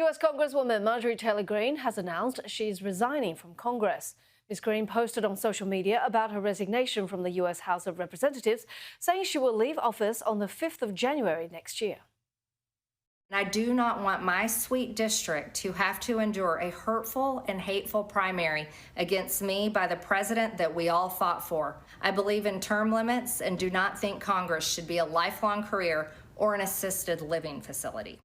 US Congresswoman Marjorie Taylor Greene has announced she's resigning from Congress. Ms. Greene posted on social media about her resignation from the US House of Representatives, saying she will leave office on the 5th of January next year. I do not want my sweet district to have to endure a hurtful and hateful primary against me by the president that we all fought for. I believe in term limits and do not think Congress should be a lifelong career or an assisted living facility.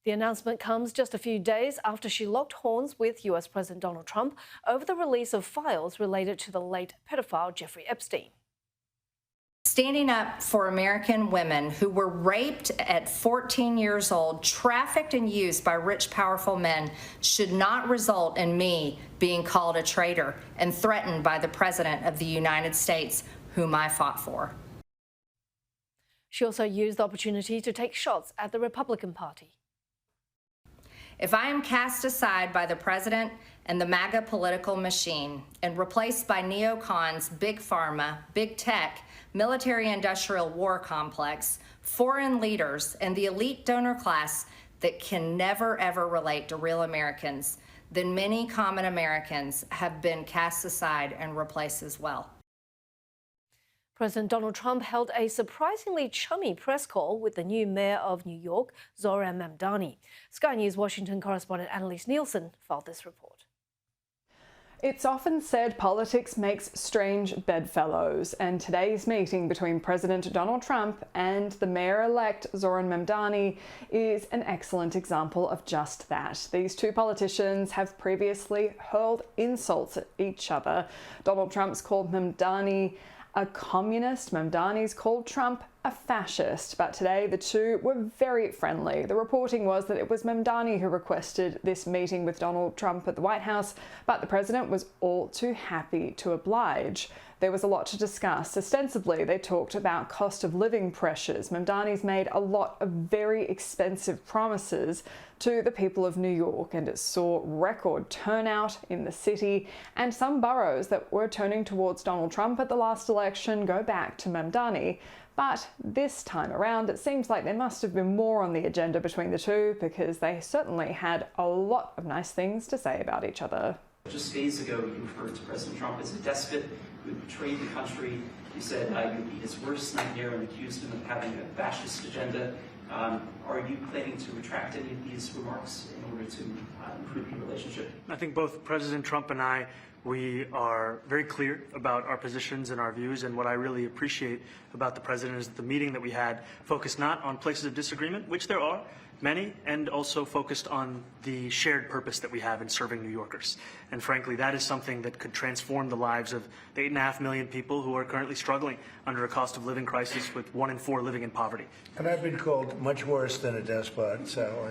The announcement comes just a few days after she locked horns with US President Donald Trump over the release of files related to the late pedophile Jeffrey Epstein. Standing up for American women who were raped at 14 years old, trafficked and used by rich, powerful men should not result in me being called a traitor and threatened by the President of the United States, whom I fought for. She also used the opportunity to take shots at the Republican Party. If I am cast aside by the president and the MAGA political machine and replaced by neocons, big pharma, big tech, military-industrial war complex, foreign leaders, and the elite donor class that can never, ever relate to real Americans, then many common Americans have been cast aside and replaced as well. President Donald Trump held a surprisingly chummy press call with the new mayor of New York, Zohran Mamdani. Sky News Washington correspondent Annalise Nielsen filed this report. It's often said politics makes strange bedfellows, and today's meeting between President Donald Trump and the mayor-elect Zohran Mamdani is an excellent example of just that. These two politicians have previously hurled insults at each other. Donald Trump's called Mamdani a communist, Mamdani's called Trump a fascist, but today the two were very friendly. The reporting was that it was Mamdani who requested this meeting with Donald Trump at the White House, but the president was all too happy to oblige. There was a lot to discuss. Ostensibly, they talked about cost of living pressures. Mamdani's made a lot of very expensive promises to the people of New York, and it saw record turnout in the city, and some boroughs that were turning towards Donald Trump at the last election go back to Mamdani. But this time around, it seems like there must have been more on the agenda between the two, because they certainly had a lot of nice things to say about each other. Just days ago, you referred to President Trump as a despot who betrayed the country. You said you'd be his worst nightmare and accused him of having a fascist agenda. Are you planning to retract any of these remarks in order to improve your relationship? I think both President Trump and we are very clear about our positions and our views, and what I really appreciate about the president is that the meeting that we had focused not on places of disagreement, which there are many, and also focused on the shared purpose that we have in serving New Yorkers. And frankly, that is something that could transform the lives of the 8.5 million people who are currently struggling under a cost of living crisis, with 1 in 4 living in poverty. And I've been called much worse than a despot, so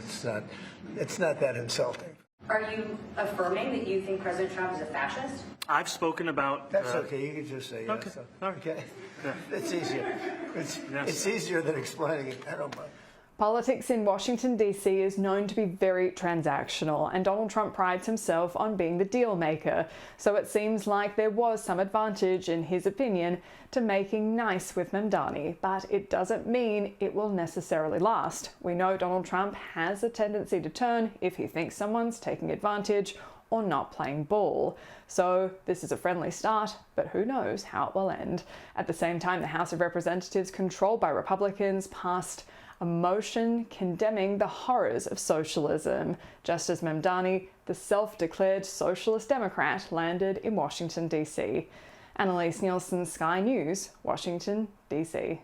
it's not that insulting. Are you affirming that you think President Trump is a fascist? I've spoken about... That's okay, you can just say yes. Okay. All right. Okay? Yeah. It's easier. Yes. It's easier than explaining it. I don't mind. Politics in Washington, D.C. is known to be very transactional, and Donald Trump prides himself on being the deal maker. So it seems like there was some advantage, in his opinion, to making nice with Mamdani, but it doesn't mean it will necessarily last. We know Donald Trump has a tendency to turn if he thinks someone's taking advantage or not playing ball. So this is a friendly start, but who knows how it will end. At the same time, the House of Representatives, controlled by Republicans, passed a motion condemning the horrors of socialism, just as Mamdani, the self-declared socialist Democrat, landed in Washington, D.C. Annalise Nielsen, Sky News, Washington, D.C.